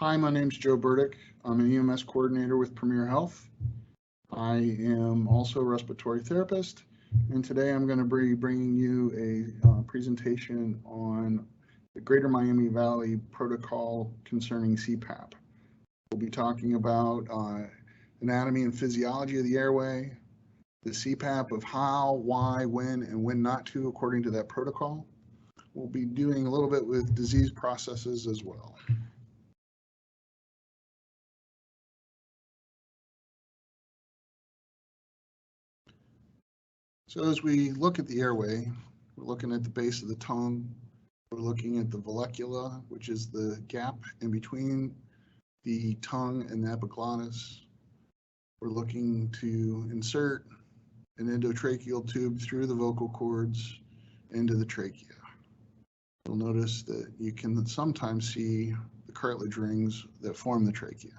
Hi, my name's Joe Burdick. I'm an EMS coordinator with Premier Health. I am also a respiratory therapist, and today I'm going to be bringing you a presentation on the Greater Miami Valley protocol concerning CPAP. We'll be talking about anatomy and physiology of the airway, the CPAP of how, why, when, and when not to according to that protocol. We'll be doing a little bit with disease processes as well. So as we look at the airway, we're looking at the base of the tongue. We're looking at the vallecula, which is the gap in between the tongue and the epiglottis. We're looking to insert an endotracheal tube through the vocal cords into the trachea. You'll notice that you can sometimes see the cartilage rings that form the trachea.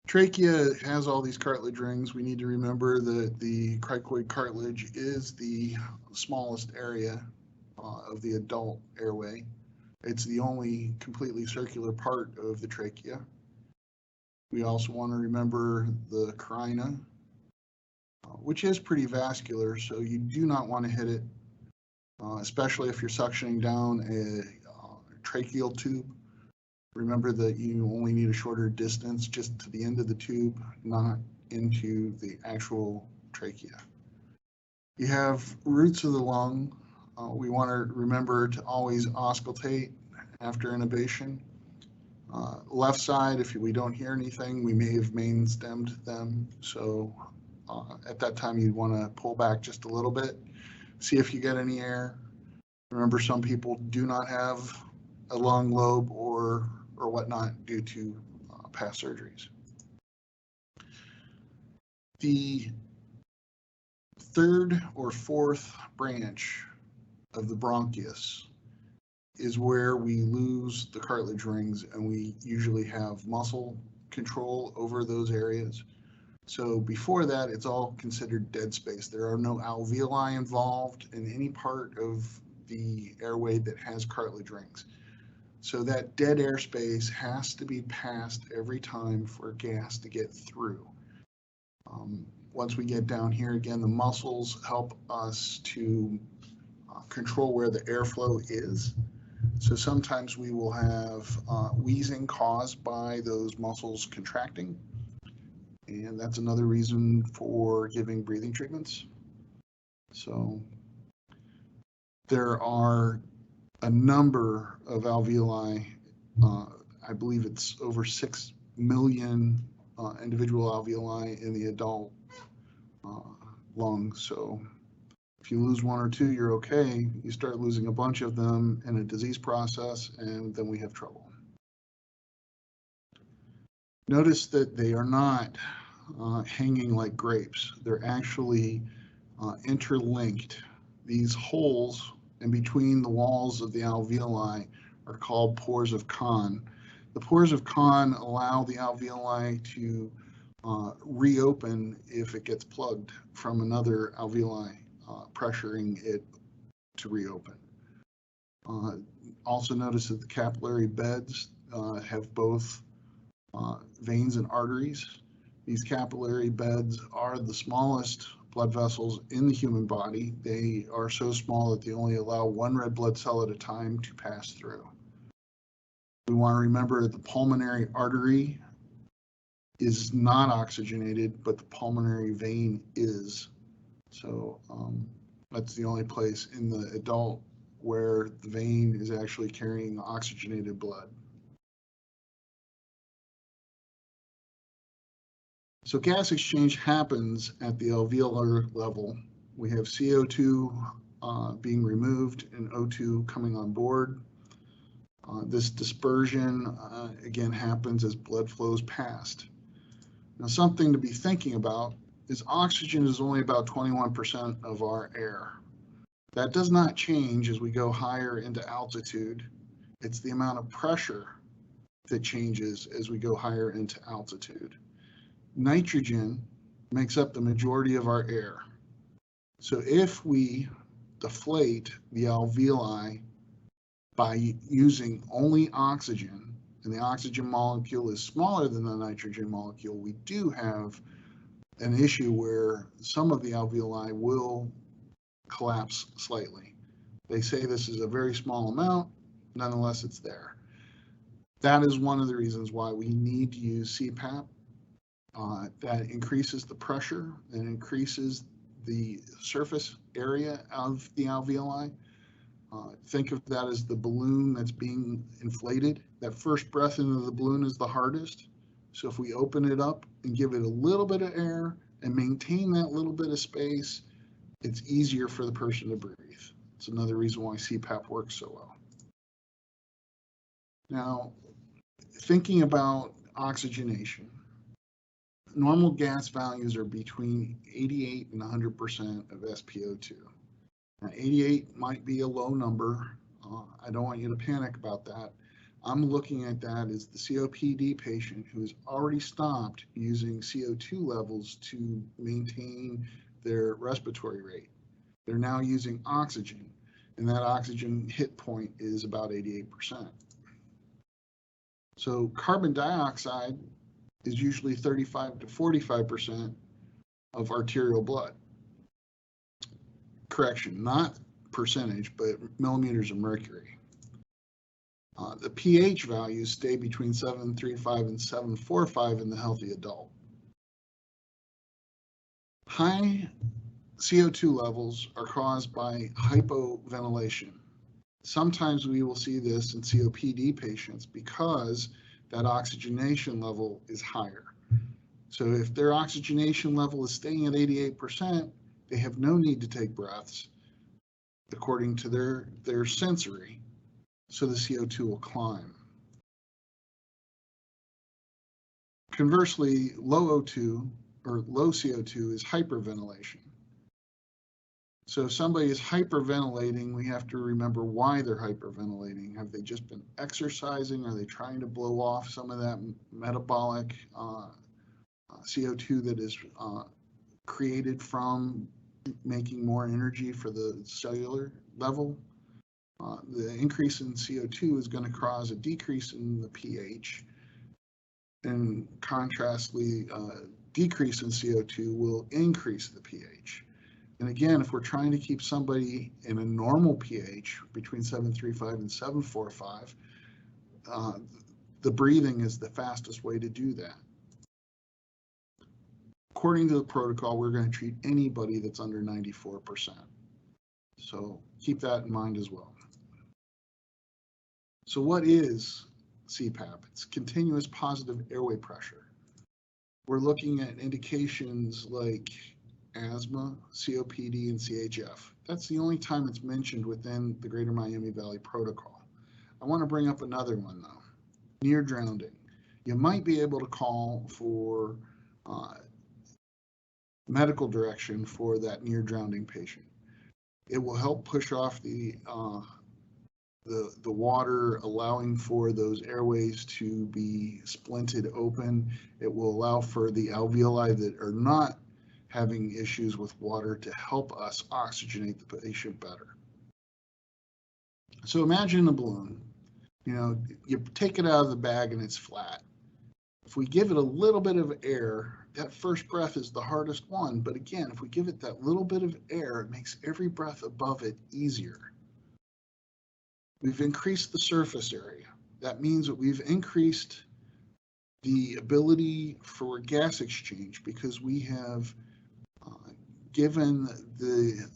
Trachea has all these cartilage rings. We need to remember that the cricoid cartilage is the smallest area of the adult airway. It's the only completely circular part of the trachea. We also want to remember the carina, which is pretty vascular, so you do not want to hit it, especially if you're suctioning down a tracheal tube. Remember that you only need a shorter distance just to the end of the tube, not into the actual trachea. You have roots of the lung. We want to remember to always auscultate after intubation. Left side, if we don't hear anything, we may have main stemmed them. So at that time, you'd want to pull back just a little bit, see if you get any air. Remember, some people do not have a lung lobe or whatnot due to past surgeries. The third or fourth branch of the bronchus is where we lose the cartilage rings, and we usually have muscle control over those areas. So before that, it's all considered dead space. There are no alveoli involved in any part of the airway that has cartilage rings. So that dead airspace has to be passed every time for gas to get through. Once we get down here, again, the muscles help us to control where the airflow is. So sometimes we will have wheezing caused by those muscles contracting. And that's another reason for giving breathing treatments. So there are a number of alveoli. I believe it's over 6 million individual alveoli in the adult lung. So if you lose one or two, you're okay. You start losing a bunch of them in a disease process, and then we have trouble. Notice that they are not hanging like grapes. They're actually interlinked. These holes in between the walls of the alveoli are called pores of Kohn. The pores of Kohn allow the alveoli to reopen if it gets plugged from another alveoli, pressuring it to reopen. Also notice that the capillary beds have both veins and arteries. These capillary beds are the smallest blood vessels in the human body. They are so small that they only allow one red blood cell at a time to pass through. We want to remember that the pulmonary artery is not oxygenated, but the pulmonary vein is. So that's the only place in the adult where the vein is actually carrying oxygenated blood. So gas exchange happens at the alveolar level. We have CO2 being removed and O2 coming on board. This dispersion, again, happens as blood flows past. Now, something to be thinking about is oxygen is only about 21% of our air. That does not change as we go higher into altitude. It's the amount of pressure that changes as we go higher into altitude. Nitrogen makes up the majority of our air. So if we deflate the alveoli by using only oxygen, and the oxygen molecule is smaller than the nitrogen molecule, we do have an issue where some of the alveoli will collapse slightly. They say this is a very small amount, nonetheless it's there. That is one of the reasons why we need to use CPAP. That increases the pressure and increases the surface area of the alveoli. Think of that as the balloon that's being inflated. That first breath into the balloon is the hardest. So if we open it up and give it a little bit of air and maintain that little bit of space, it's easier for the person to breathe. It's another reason why CPAP works so well. Now, thinking about oxygenation, normal gas values are between 88 and 100% of SpO2. Now, 88 might be a low number. I don't want you to panic about that. I'm looking at that as the COPD patient who has already stopped using CO2 levels to maintain their respiratory rate. They're now using oxygen, and that oxygen hit point is about 88%. So carbon dioxide is usually 35 to 45% of arterial blood. Correction, not percentage, but millimeters of mercury. The pH values stay between 7.35 and 7.45 in the healthy adult. High CO2 levels are caused by hypoventilation. Sometimes we will see this in COPD patients because that oxygenation level is higher. So if their oxygenation level is staying at 88%, they have no need to take breaths according to their sensory, so the CO2 will climb. Conversely, low O2 or low CO2 is hyperventilation. So if somebody is hyperventilating, we have to remember why they're hyperventilating. Have they just been exercising? Are they trying to blow off some of that metabolic CO2 that is created from making more energy for the cellular level? The increase in CO2 is going to cause a decrease in the pH, and contrastly, decrease in CO2 will increase the pH. And again, if we're trying to keep somebody in a normal pH between 7.35 and 7.45, the breathing is the fastest way to do that. According to the protocol, we're going to treat anybody that's under 94%. So keep that in mind as well. So what is CPAP? It's continuous positive airway pressure. We're looking at indications like asthma, COPD, and CHF. That's the only time it's mentioned within the Greater Miami Valley Protocol. I want to bring up another one though, near drowning. You might be able to call for medical direction for that near drowning patient. It will help push off the water, allowing for those airways to be splinted open. It will allow for the alveoli that are not having issues with water to help us oxygenate the patient better. So imagine a balloon. You know, you take it out of the bag and it's flat. If we give it a little bit of air, that first breath is the hardest one. But again, if we give it that little bit of air, it makes every breath above it easier. We've increased the surface area. That means that we've increased the ability for gas exchange because we have given the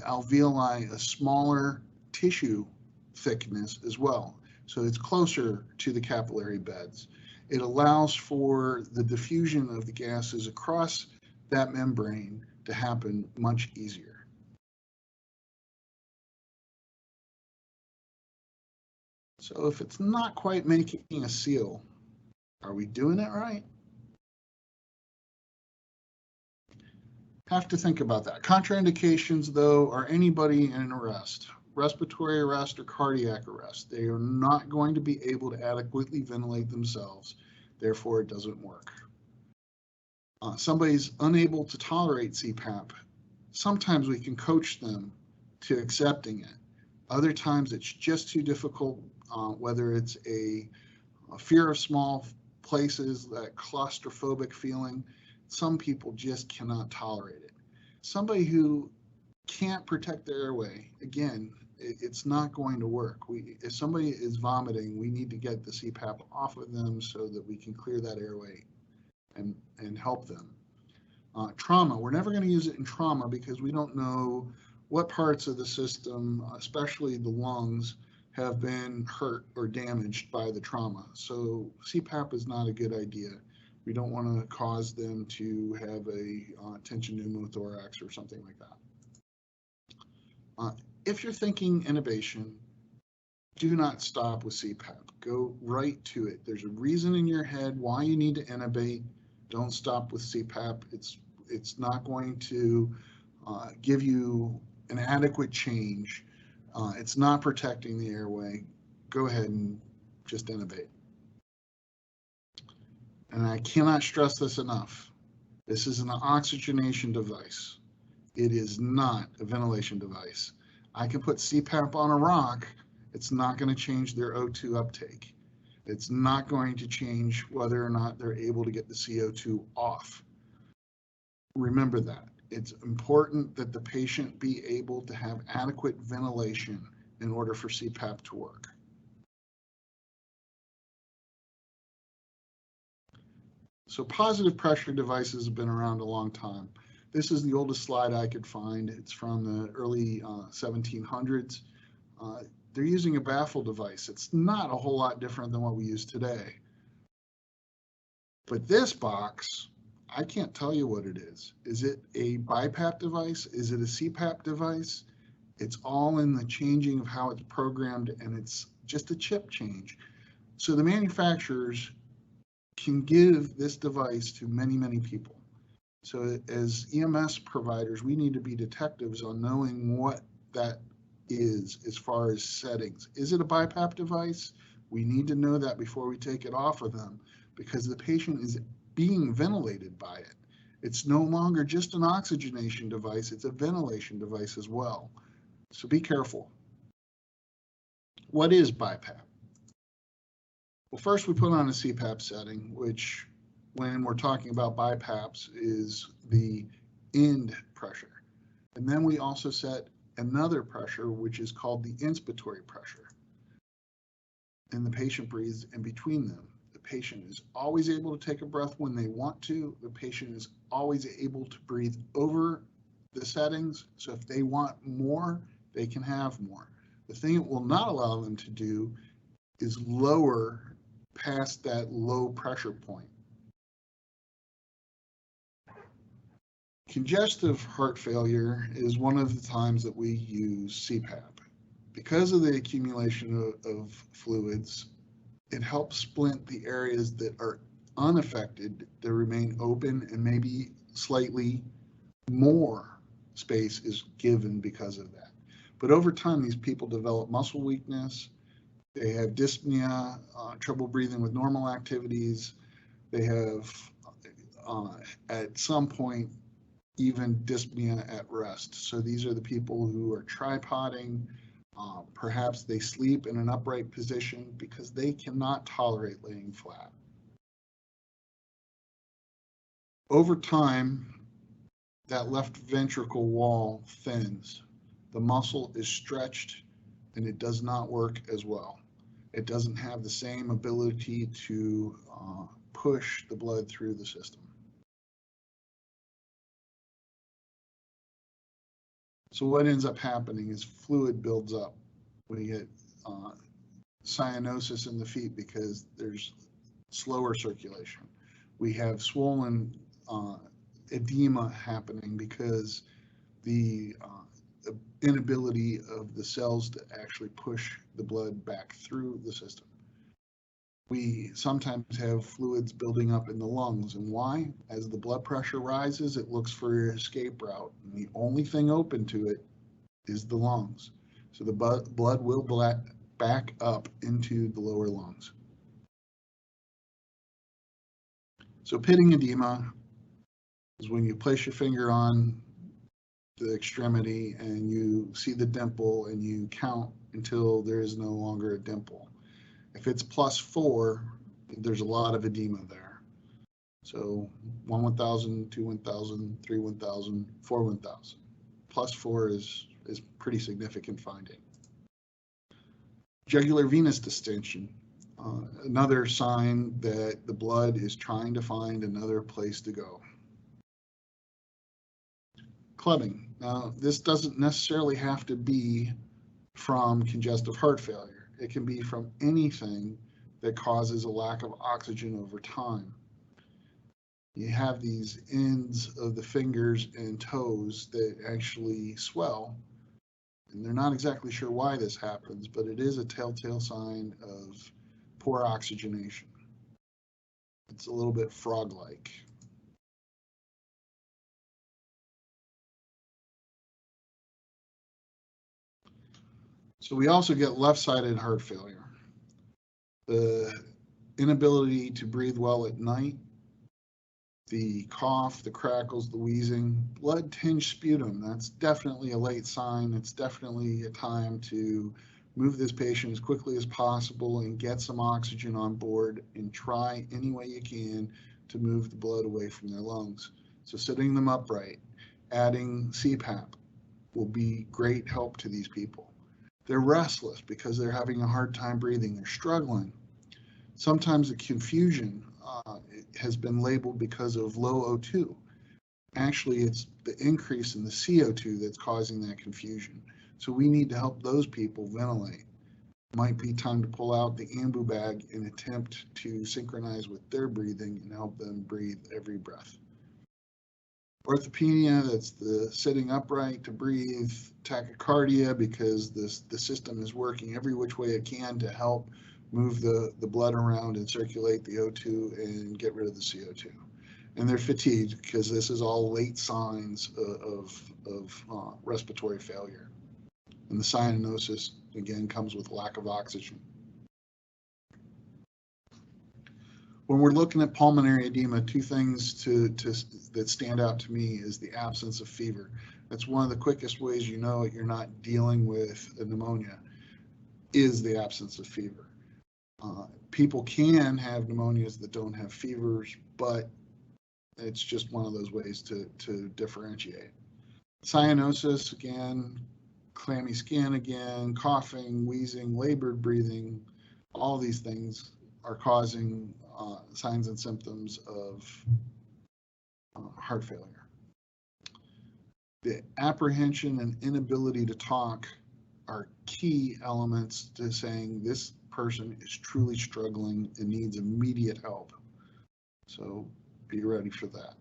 alveoli a smaller tissue thickness as well. So it's closer to the capillary beds. It allows for the diffusion of the gases across that membrane to happen much easier. So if it's not quite making a seal, are we doing it right? Have to think about that. Contraindications, though, are anybody in an arrest, respiratory arrest or cardiac arrest. They are not going to be able to adequately ventilate themselves. Therefore, it doesn't work. Somebody's unable to tolerate CPAP. Sometimes we can coach them to accepting it. Other times it's just too difficult, whether it's a fear of small places, that claustrophobic feeling. Some people just cannot tolerate it. Somebody who can't protect their airway, again, it's not going to work. If somebody is vomiting, we need to get the CPAP off of them so that we can clear that airway and help them. Trauma, we're never going to use it in trauma because we don't know what parts of the system, especially the lungs, have been hurt or damaged by the trauma. So CPAP is not a good idea. We don't want to cause them to have a tension pneumothorax or something like that. If you're thinking intubation, do not stop with CPAP. Go right to it. There's a reason in your head why you need to intubate. Don't stop with CPAP. It's not going to give you an adequate change. It's not protecting the airway. Go ahead and just intubate. And I cannot stress this enough. This is an oxygenation device. It is not a ventilation device. I can put CPAP on a rock. It's not going to change their O2 uptake. It's not going to change whether or not they're able to get the CO2 off. Remember that. It's important that the patient be able to have adequate ventilation in order for CPAP to work. So positive pressure devices have been around a long time. This is the oldest slide I could find. It's from the early 1700s. They're using a baffle device. It's not a whole lot different than what we use today. But this box, I can't tell you what it is. Is it a BiPAP device? Is it a CPAP device? It's all in the changing of how it's programmed, and it's just a chip change. So the manufacturers can give this device to many, many people. So as EMS providers, we need to be detectives on knowing what that is as far as settings. Is it a BiPAP device? We need to know that before we take it off of them, because the patient is being ventilated by it. It's no longer just an oxygenation device, it's a ventilation device as well. So be careful. What is BiPAP? Well, first we put on a CPAP setting, which when we're talking about BiPAPs is the end pressure. And then we also set another pressure, which is called the inspiratory pressure. And the patient breathes in between them. The patient is always able to take a breath when they want to. The patient is always able to breathe over the settings. So if they want more, they can have more. The thing it will not allow them to do is lower past that low pressure point. Congestive heart failure is one of the times that we use CPAP. Because of the accumulation of fluids, it helps splint the areas that are unaffected that remain open, and maybe slightly more space is given because of that. But over time, these people develop muscle weakness, they have dyspnea, trouble breathing with normal activities, they have at some point even dyspnea at rest. So these are the people who are tripoding. Perhaps they sleep in an upright position because they cannot tolerate laying flat. Over time, that left ventricle wall thins. The muscle is stretched and it does not work as well. It doesn't have the same ability to push the blood through the system. So what ends up happening is fluid builds up. We get cyanosis in the feet because there's slower circulation. We have swollen edema happening because the inability of the cells to actually push the blood back through the system. We sometimes have fluids building up in the lungs. And why? As the blood pressure rises, it looks for an escape route. And the only thing open to it is the lungs. So the blood will back up into the lower lungs. So pitting edema is when you place your finger on the extremity and you see the dimple and you count until there is no longer a dimple. If it's +4, there's a lot of edema there. So 1 1000, 2 1000, 3 1000, 4 1000. +4 is pretty significant finding. Jugular venous distension, another sign that the blood is trying to find another place to go. Clubbing. Now, this doesn't necessarily have to be from congestive heart failure. It can be from anything that causes a lack of oxygen over time. You have these ends of the fingers and toes that actually swell, and they're not exactly sure why this happens, but it is a telltale sign of poor oxygenation. It's a little bit frog-like. So we also get left-sided heart failure. The inability to breathe well at night, the cough, the crackles, the wheezing, blood-tinged sputum, that's definitely a late sign. It's definitely a time to move this patient as quickly as possible and get some oxygen on board and try any way you can to move the blood away from their lungs. So sitting them upright, adding CPAP will be great help to these people. They're restless because they're having a hard time breathing. They're struggling. Sometimes the confusion has been labeled because of low O2. Actually, it's the increase in the CO2 that's causing that confusion. So we need to help those people ventilate. Might be time to pull out the ambu bag and attempt to synchronize with their breathing and help them breathe every breath. Orthopnea, that's the sitting upright to breathe. Tachycardia, because the system is working every which way it can to help move the blood around and circulate the O2 and get rid of the CO2. And they're fatigued because this is all late signs of respiratory failure. And the cyanosis, again, comes with lack of oxygen. When we're looking at pulmonary edema, two things that stand out to me is the absence of fever. That's one of the quickest ways you know you're not dealing with a pneumonia, is the absence of fever. People can have pneumonias that don't have fevers, but it's just one of those ways to differentiate. Cyanosis, again, clammy skin again, coughing, wheezing, labored breathing, all these things are causing signs and symptoms of heart failure. The apprehension and inability to talk are key elements to saying this person is truly struggling and needs immediate help. So be ready for that.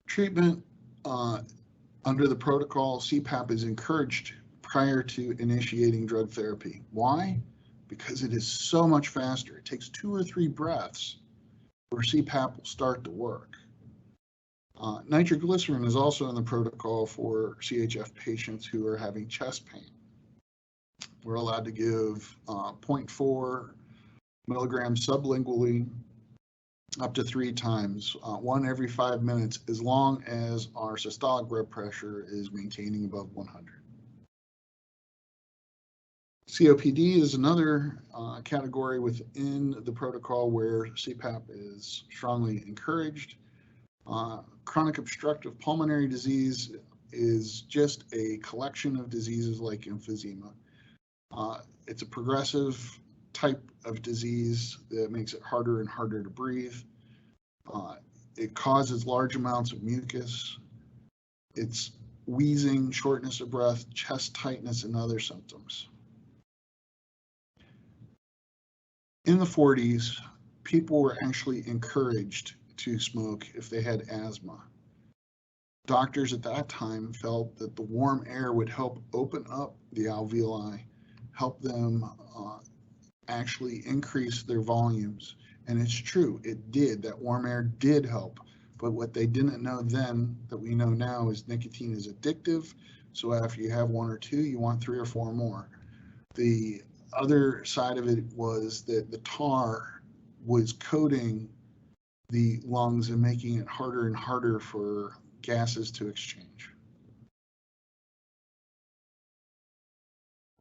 Treatment under the protocol, CPAP is encouraged prior to initiating drug therapy. Why? Because it is so much faster. It takes 2 or 3 breaths where CPAP will start to work. Nitroglycerin is also in the protocol for CHF patients who are having chest pain. We're allowed to give 0.4 milligrams sublingually up to 3 times, 1 every 5 minutes, as long as our systolic blood pressure is maintaining above 100. COPD is another category within the protocol where CPAP is strongly encouraged. Chronic obstructive pulmonary disease is just a collection of diseases like emphysema. It's a progressive type of disease that makes it harder and harder to breathe. It causes large amounts of mucus. It's wheezing, shortness of breath, chest tightness, and other symptoms. In the 40s, people were actually encouraged to smoke if they had asthma. Doctors at that time felt that the warm air would help open up the alveoli, help them actually increase their volumes. And it's true, it did. That warm air did help. But what they didn't know then that we know now is nicotine is addictive. So after you have 1 or 2, you want 3 or 4 more. The other side of it was that the tar was coating the lungs and making it harder and harder for gases to exchange.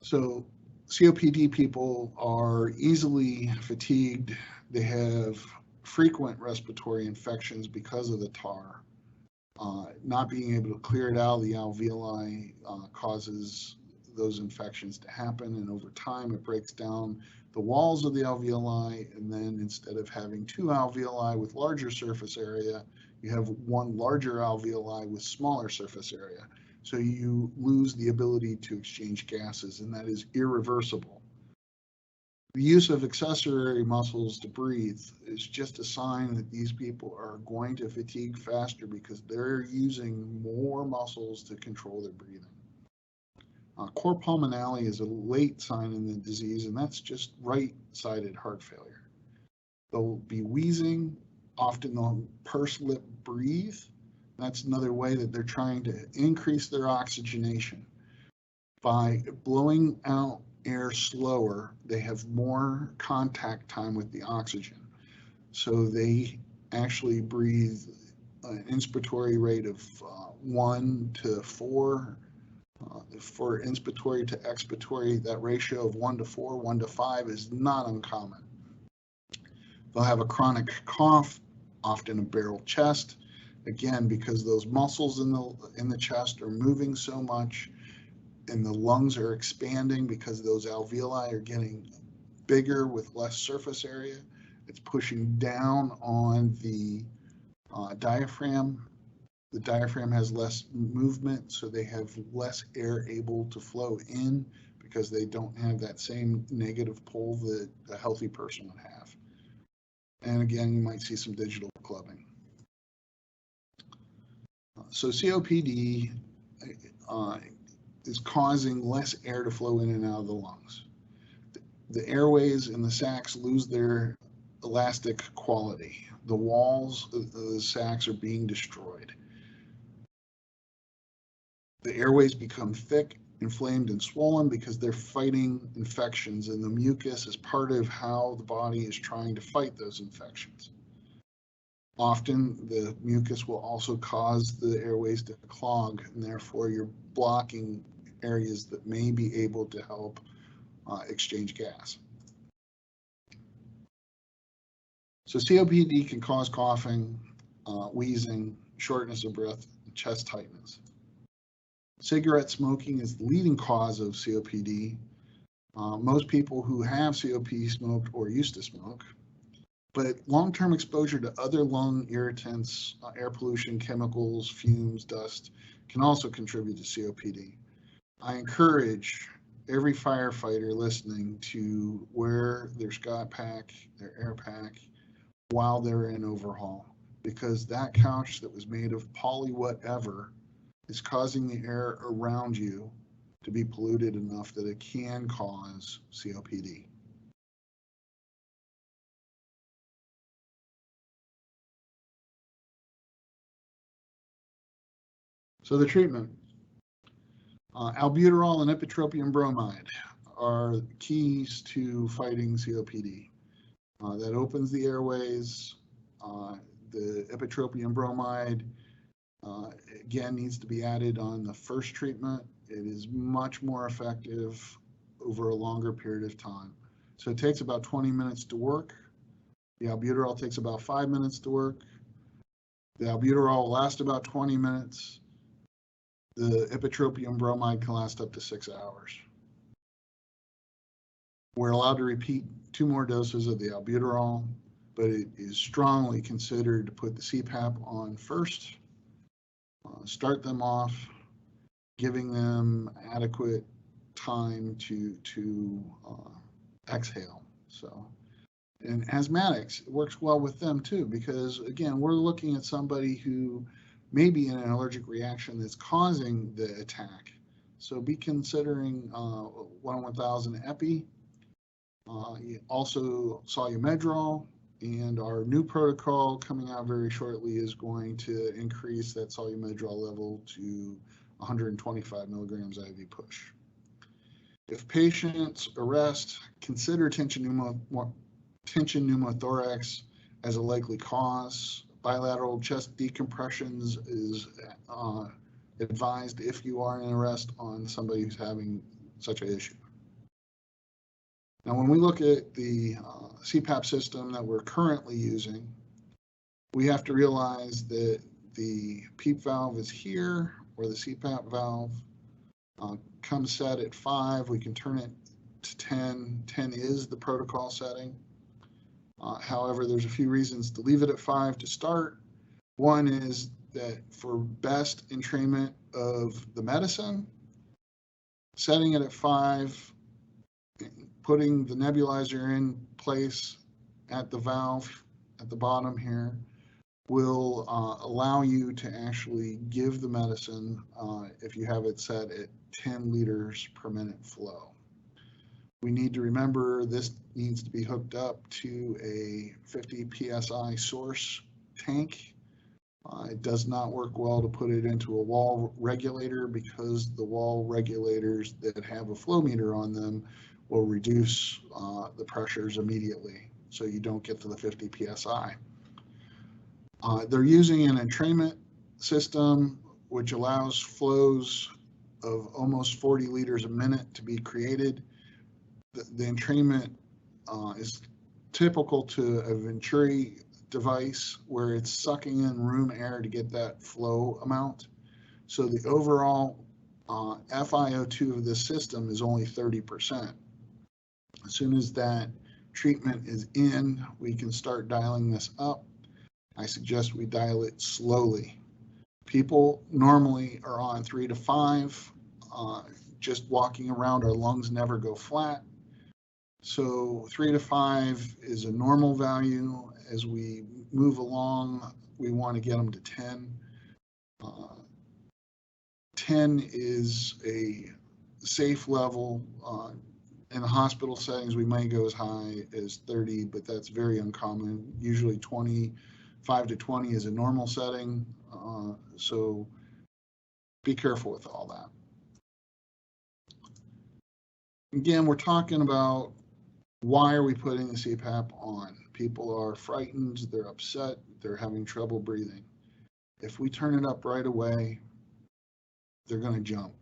So COPD people are easily fatigued. They have frequent respiratory infections because of the tar. Not being able to clear it out of the alveoli causes those infections to happen, and over time it breaks down the walls of the alveoli, and then instead of having two alveoli with larger surface area, you have one larger alveoli with smaller surface area. So you lose the ability to exchange gases, and that is irreversible. The use of accessory muscles to breathe is just a sign that these people are going to fatigue faster because they're using more muscles to control their breathing. Cor pulmonale is a late sign in the disease, and that's just right-sided heart failure. They'll be wheezing, often they'll purse lip breathe. That's another way that they're trying to increase their oxygenation. By blowing out air slower, they have more contact time with the oxygen. So they actually breathe an inspiratory rate of 1 to 4. For inspiratory to expiratory, that ratio of 1 to 4, 1 to 5 is not uncommon. They'll have a chronic cough, often a barrel chest, again because those muscles in the chest are moving so much, and the lungs are expanding because those alveoli are getting bigger with less surface area. It's pushing down on the diaphragm. The diaphragm has less movement, so they have less air able to flow in because they don't have that same negative pull that a healthy person would have. And again, you might see some digital clubbing. So COPD is causing less air to flow in and out of the lungs. The airways and the sacs lose their elastic quality. The walls of the sacs are being destroyed. The airways become thick, inflamed, and swollen because they're fighting infections, and the mucus is part of how the body is trying to fight those infections. Often the mucus will also cause the airways to clog, and therefore you're blocking areas that may be able to help exchange gas. So COPD can cause coughing, wheezing, shortness of breath, and chest tightness. Cigarette smoking is the leading cause of COPD. Most people who have COPD smoked or used to smoke, but long-term exposure to other lung irritants, air pollution, chemicals, fumes, dust can also contribute to COPD. I encourage every firefighter listening to wear their Scott pack, their air pack, while they're in overhaul, because that couch that was made of poly whatever is causing the air around you to be polluted enough that it can cause COPD. So the treatment, albuterol and ipratropium bromide are keys to fighting COPD. That opens the airways. The ipratropium bromide, again, needs to be added on the first treatment. It is much more effective over a longer period of time. So it takes about 20 minutes to work. The albuterol takes about 5 minutes to work. The albuterol will last about 20 minutes. The ipratropium bromide can last up to 6 hours. We're allowed to repeat 2 more doses of the albuterol, but it is strongly considered to put the CPAP on first, start them off, giving them adequate time to exhale. So, and asthmatics, it works well with them too, because again, we're looking at somebody who may be in an allergic reaction that's causing the attack. So be considering 1-1000 epi, also solumedrol, and our new protocol coming out very shortly is going to increase that solumedrol level to 125 milligrams IV push. If patients arrest, consider tension pneumothorax as a likely cause. bilateral chest decompressions is advised if you are in arrest on somebody who's having such an issue. Now, when we look at the CPAP system that we're currently using, we have to realize that the PEEP valve is here, or the CPAP valve comes set at 5. We can turn it to 10. 10 is the protocol setting. However, there's a few reasons to leave it at 5 to start. One is that for best entrainment of the medicine, setting it at 5, putting the nebulizer in place at the valve at the bottom here will allow you to actually give the medicine if you have it set at 10 liters per minute flow. We need to remember this needs to be hooked up to a 50 PSI source tank. It does not work well to put it into a wall regulator because the wall regulators that have a flow meter on them will reduce the pressures immediately, so you don't get to the 50 PSI. They're using an entrainment system which allows flows of almost 40 liters a minute to be created. The entrainment is typical to a Venturi device where it's sucking in room air to get that flow amount. So the overall FiO2 of this system is only 30%. As soon as that treatment is in, we can start dialing this up. I suggest we dial it slowly. People normally are on 3 to 5. Just walking around, our lungs never go flat. So 3 to 5 is a normal value. As we move along, we want to get them to 10. 10 is a safe level. In the hospital settings, we might go as high as 30, but that's very uncommon. Usually 25 to 20 is a normal setting. So be careful with all that. Again, we're talking about why are we putting the CPAP on? People are frightened, they're upset, they're having trouble breathing. If we turn it up right away, they're going to jump.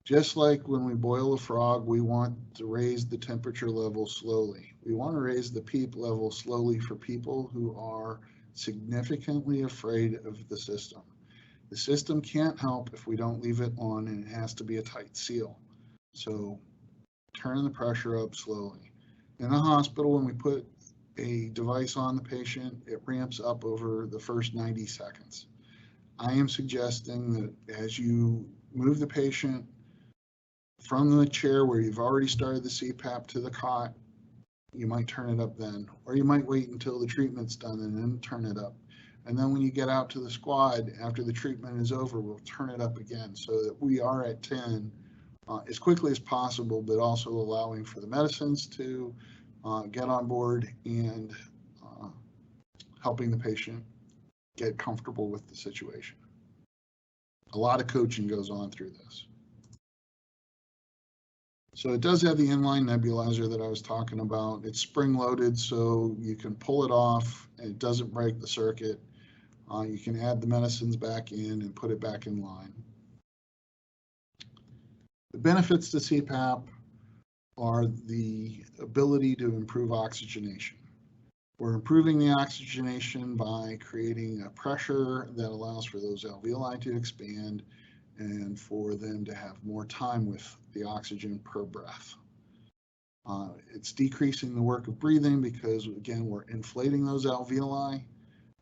Just like when we boil a frog, we want to raise the temperature level slowly. We want to raise the PEEP level slowly for people who are significantly afraid of the system. The system can't help if we don't leave it on, and it has to be a tight seal. So turn the pressure up slowly. In the hospital, when we put a device on the patient, it ramps up over the first 90 seconds. I am suggesting that as you move the patient from the chair where you've already started the CPAP to the cot, you might turn it up then, or you might wait until the treatment's done and then turn it up. And then when you get out to the squad, after the treatment is over, we'll turn it up again so that we are at 10 as quickly as possible, but also allowing for the medicines to get on board and helping the patient get comfortable with the situation. A lot of coaching goes on through this. So it does have the inline nebulizer that I was talking about. It's spring-loaded, so you can pull it off and it doesn't break the circuit. You can add the medicines back in and put it back in line. The benefits to CPAP are the ability to improve oxygenation. We're improving the oxygenation by creating a pressure that allows for those alveoli to expand and for them to have more time with the oxygen per breath. It's decreasing the work of breathing because, again, we're inflating those alveoli.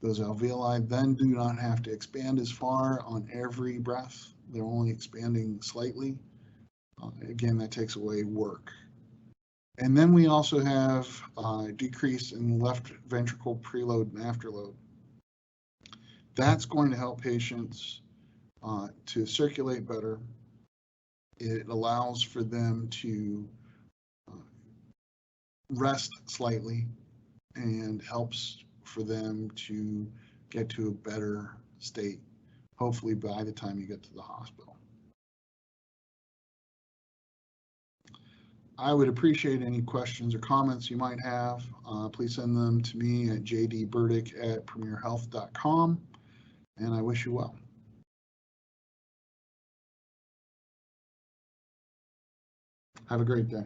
Those alveoli then do not have to expand as far on every breath. They're only expanding slightly. Again, that takes away work. And then we also have a decrease in left ventricle preload and afterload. That's going to help patients to circulate better. It allows for them to rest slightly and helps for them to get to a better state, hopefully by the time you get to the hospital. I would appreciate any questions or comments you might have. Please send them to me at jdburdick@premierhealth.com, and I wish you well. Have a great day.